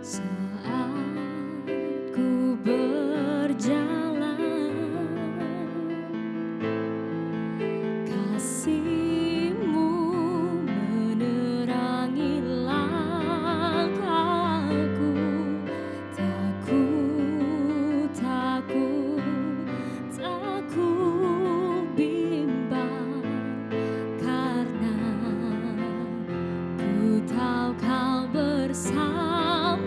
Saat ku berjalan, kasih-Mu menerangi langkahku. Tak ku bimbang, karena ku tahu Kau bersamaku.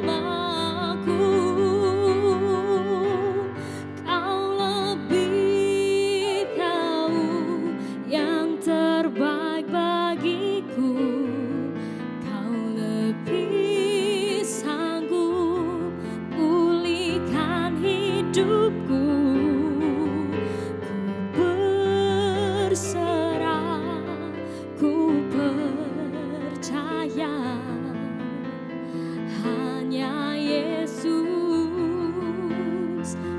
Kau lebih tahu yang terbaik bagiku. Kau lebih sanggup pulihkan hidupku. Ku berserah, ku percaya hanya Yesus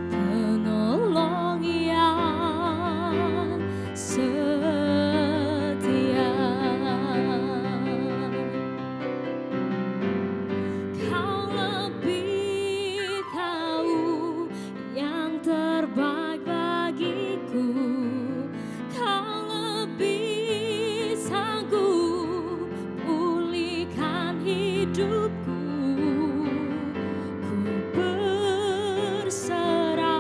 penolong yang setia. Kau lebih tahu yang terbaik bagiku. Kau lebih sanggup pulihkan hidupku. Ku berserah,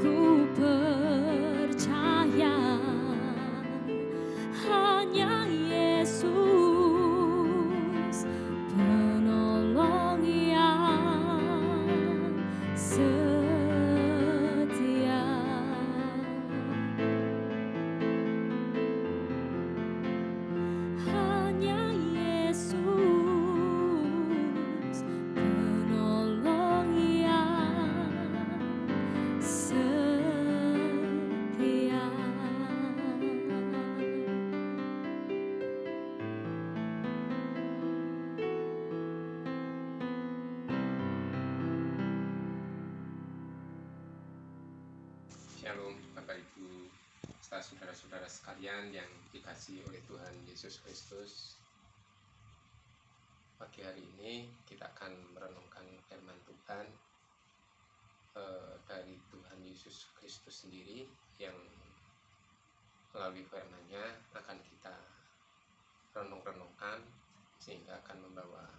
ku percaya hanya Yesus penolong yang setia. Hanya Yesus penolong yang setia. Shalom Bapak Ibu serta saudara-saudara sekalian yang dikasihi oleh Tuhan Yesus Kristus. Pagi hari ini kita akan merenungkan firman Tuhan dari Tuhan Yesus Kristus sendiri, yang melalui firman-Nya akan kita renung-renungkan, sehingga akan membawa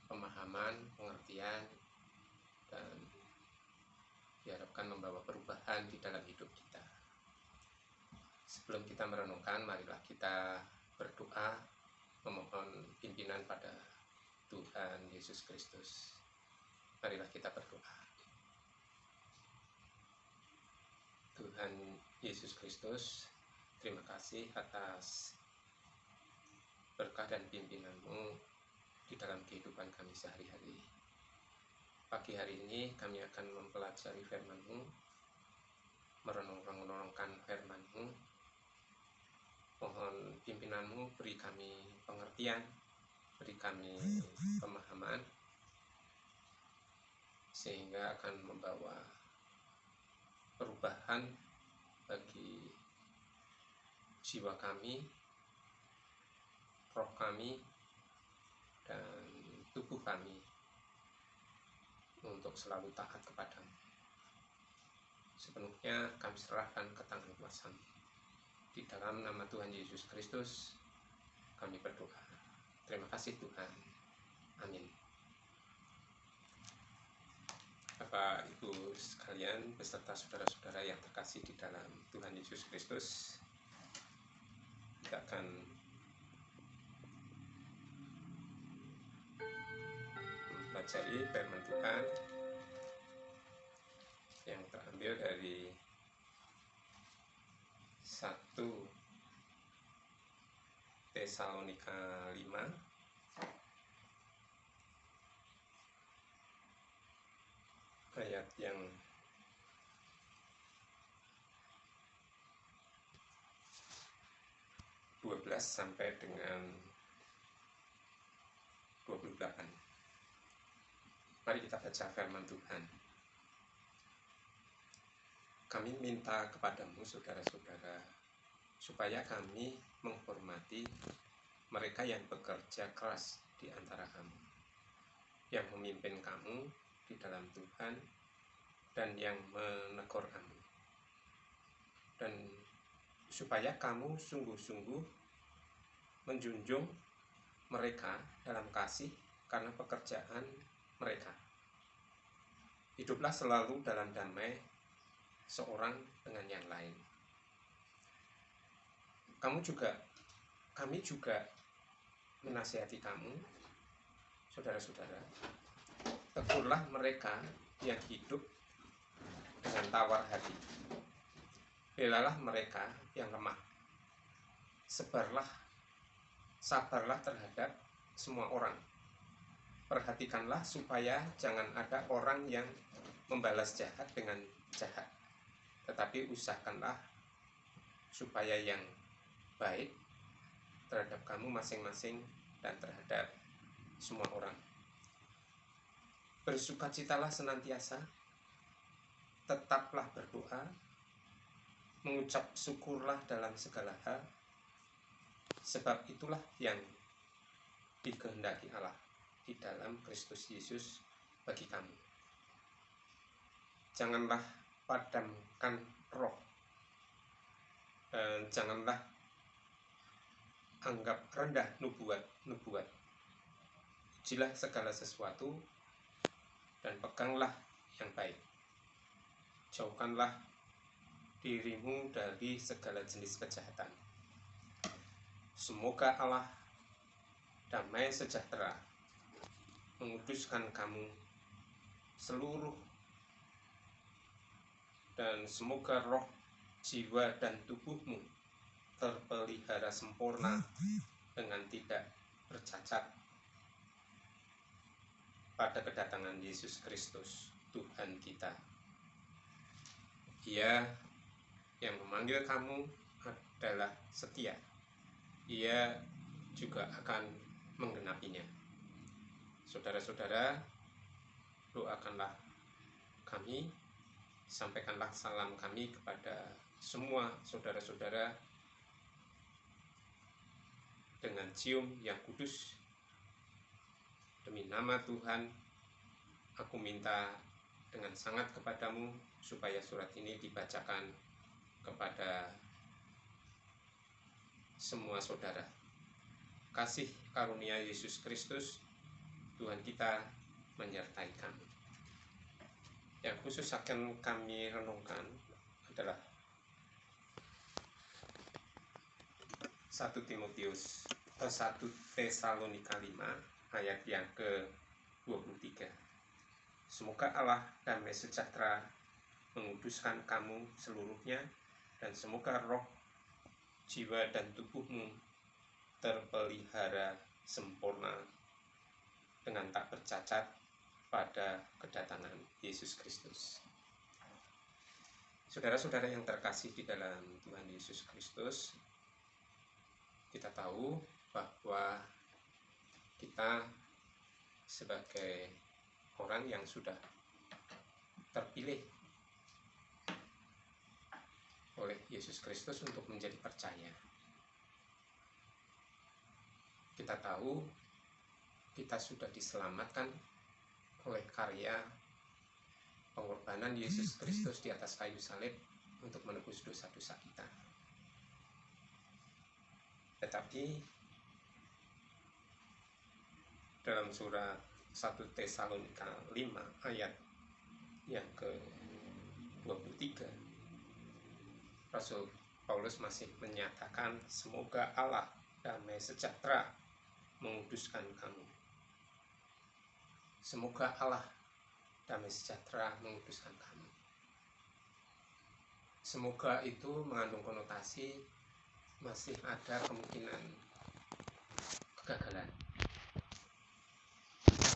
pemahaman, pengertian, dan diharapkan membawa perubahan di dalam hidup kita. Sebelum kita merenungkan, marilah kita berdoa memohon pimpinan pada Tuhan Yesus Kristus. Marilah kita berdoa. Tuhan Yesus Kristus, terima kasih atas berkah dan pimpinan-Mu di dalam kehidupan kami sehari-hari. Pagi hari ini kami akan mempelajari firman-Mu, merenung-renungkan firman-Mu. Mohon pimpinan-Mu beri kami pengertian, beri kami pemahaman, sehingga akan membawa perubahan bagi jiwa kami, roh kami, dan tubuh kami untuk selalu taat kepadamu. Sepenuhnya kami serahkan ke tangan kuasa-Mu. Di dalam nama Tuhan Yesus Kristus kami berdoa. Terima kasih Tuhan. Amin. Bapak Ibu sekalian beserta saudara-saudara yang terkasih di dalam Tuhan Yesus Kristus, kita akan mempelajari firman Tuhan yang terambil dari 1 Tesalonika 5 ayat yang 12 sampai dengan 28. Mari kita baca firman Tuhan. Kami minta kepadamu, saudara-saudara, supaya kami menghormati mereka yang bekerja keras di antara kamu, yang memimpin kamu di dalam Tuhan dan yang menegur kamu. Dan supaya kamu sungguh-sungguh menjunjung mereka dalam kasih karena pekerjaan mereka. Hiduplah selalu dalam damai seorang dengan yang lain. Kami juga menasihati kamu, saudara-saudara, tegurlah mereka yang hidup dengan tawar hati. Belalah mereka yang lemah. Sabarlah terhadap semua orang. Perhatikanlah supaya jangan ada orang yang membalas jahat dengan jahat, tetapi usahakanlah supaya yang baik terhadap kamu masing-masing dan terhadap semua orang. Bersukacitalah senantiasa, tetaplah berdoa, mengucap syukurlah dalam segala hal, sebab itulah yang dikehendaki Allah di dalam Kristus Yesus bagi kamu. Janganlah padamkan roh, dan janganlah anggap rendah nubuat. Ujilah segala sesuatu dan peganglah yang baik. Jauhkanlah dirimu dari segala jenis kejahatan. Semoga Allah damai sejahtera menguduskan kamu seluruh, dan semoga roh, jiwa, dan tubuhmu terpelihara sempurna dengan tidak bercacat pada kedatangan Yesus Kristus Tuhan kita. Ia yang memanggil kamu adalah setia. Ia juga akan menggenapinya. Saudara-saudara, doakanlah kami, sampaikanlah salam kami kepada semua saudara-saudara dengan cium yang kudus. Demi nama Tuhan, aku minta dengan sangat kepadamu supaya surat ini dibacakan kepada semua saudara. Kasih karunia Yesus Kristus Tuhan kita menyertai kami. Yang khusus akan kami renungkan adalah 1 Tesalonika 5 ayat yang ke-23. Semoga Allah damai sejahtera menguduskan kamu seluruhnya, dan semoga roh, jiwa, dan tubuhmu terpelihara sempurna dengan tak bercacat pada kedatangan Yesus Kristus. Saudara-saudara yang terkasih di dalam Tuhan Yesus Kristus, kita tahu bahwa kita sebagai orang yang sudah terpilih oleh Yesus Kristus untuk menjadi percaya. Kita tahu kita sudah diselamatkan oleh karya pengorbanan Yesus Kristus di atas kayu salib untuk menebus dosa-dosa kita. Tetapi dalam surat 1 Tesalonika 5 ayat yang ke-23, Rasul Paulus masih menyatakan, semoga Allah damai sejahtera menguduskan kamu. Semoga Allah damai sejahtera menguduskan kamu. Semoga itu mengandung konotasi masih ada kemungkinan kegagalan.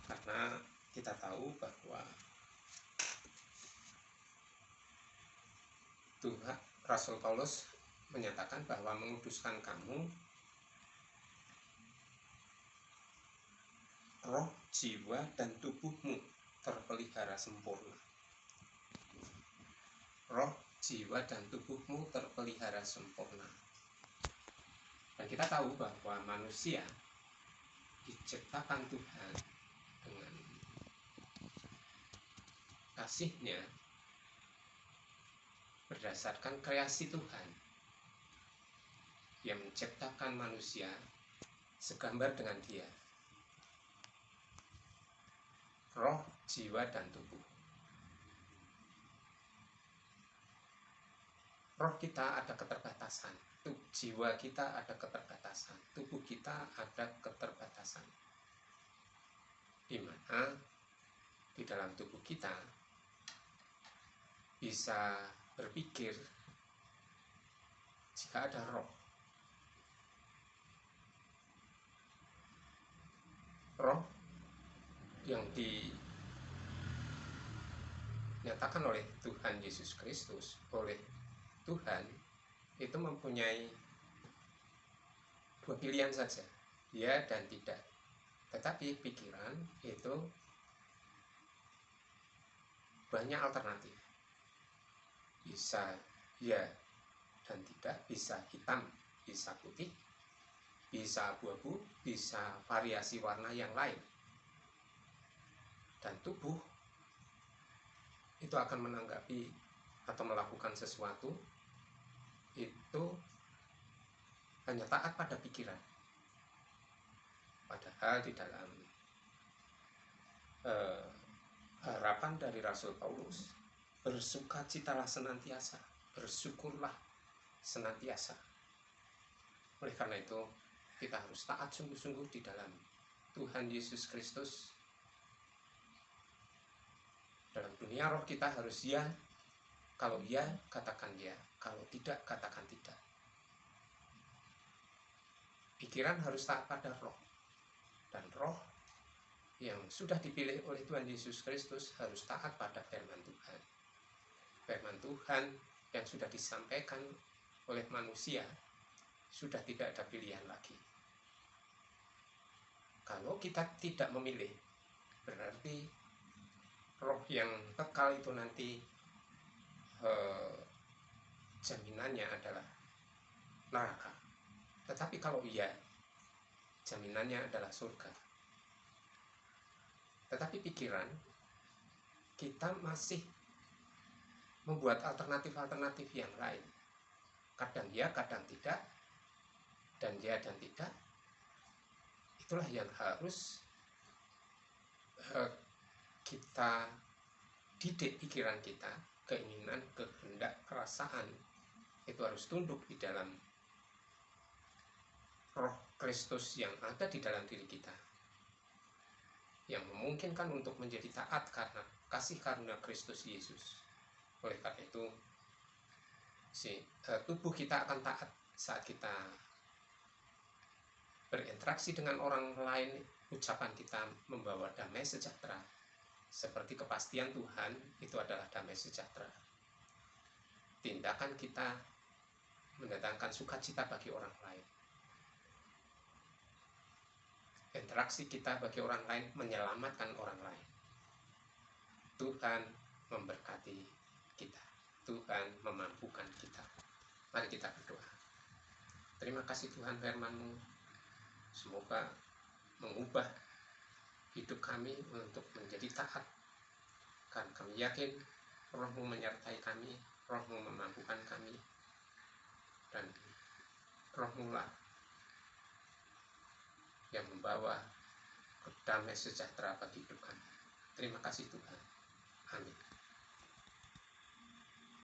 Karena kita tahu bahwa Tuhan, Rasul Paulus menyatakan bahwa menguduskan kamu, roh, jiwa, dan tubuhmu terpelihara sempurna. Roh, jiwa, dan tubuhmu terpelihara sempurna. Dan kita tahu bahwa manusia diciptakan Tuhan dengan kasih-Nya berdasarkan kreasi Tuhan yang menciptakan manusia segambar dengan Dia, roh, jiwa, dan tubuh. Roh kita ada keterbatasan, jiwa kita ada keterbatasan, tubuh kita ada keterbatasan. Di mana di dalam tubuh kita bisa berpikir jika ada roh. Roh yang dinyatakan oleh Tuhan Yesus Kristus, oleh Tuhan, itu mempunyai dua pilihan saja, ya dan tidak. Tetapi pikiran itu banyak alternatif, bisa ya dan tidak, bisa hitam, bisa putih, bisa abu-abu, bisa variasi warna yang lain. Dan tubuh itu akan menanggapi atau melakukan sesuatu itu hanya taat pada pikiran. Padahal di dalam harapan dari Rasul Paulus, bersukacitalah senantiasa, bersyukurlah senantiasa. Oleh karena itu, kita harus taat sungguh-sungguh di dalam Tuhan Yesus Kristus. Dalam dunia roh kita harus ya, kalau ya katakan ya, kalau tidak katakan tidak. Pikiran harus taat pada roh, dan roh yang sudah dipilih oleh Tuhan Yesus Kristus harus taat pada firman Tuhan. Firman Tuhan yang sudah disampaikan oleh manusia sudah tidak ada pilihan lagi. Kalau kita tidak memilih, berarti roh yang kekal itu nanti jaminannya adalah neraka. Tetapi kalau iya, jaminannya adalah surga. Tetapi pikiran, kita masih membuat alternatif-alternatif yang lain. Kadang ya, kadang tidak, dan ya dan tidak. Itulah yang harus kita didik pikiran kita, keinginan, kehendak, perasaan itu harus tunduk di dalam roh Kristus yang ada di dalam diri kita, yang memungkinkan untuk menjadi taat karena kasih karunia Kristus Yesus. Oleh karena itu, tubuh kita akan taat saat kita berinteraksi dengan orang lain. Ucapan kita membawa damai sejahtera, seperti kepastian Tuhan itu adalah damai sejahtera. Tindakan kita mendatangkan sukacita bagi orang lain. Interaksi kita bagi orang lain menyelamatkan orang lain. Tuhan memberkati kita. Tuhan memampukan kita. Mari kita berdoa. Terima kasih Tuhan, firman-Mu semoga mengubah hidup kami untuk menjadi taat. Karena kami yakin Roh-Mu menyertai kami, Roh-Mu memampukan kami, dan Roh-Mu lah yang membawa damai sejahtera bagi hidup kami. Terima kasih Tuhan. Amin.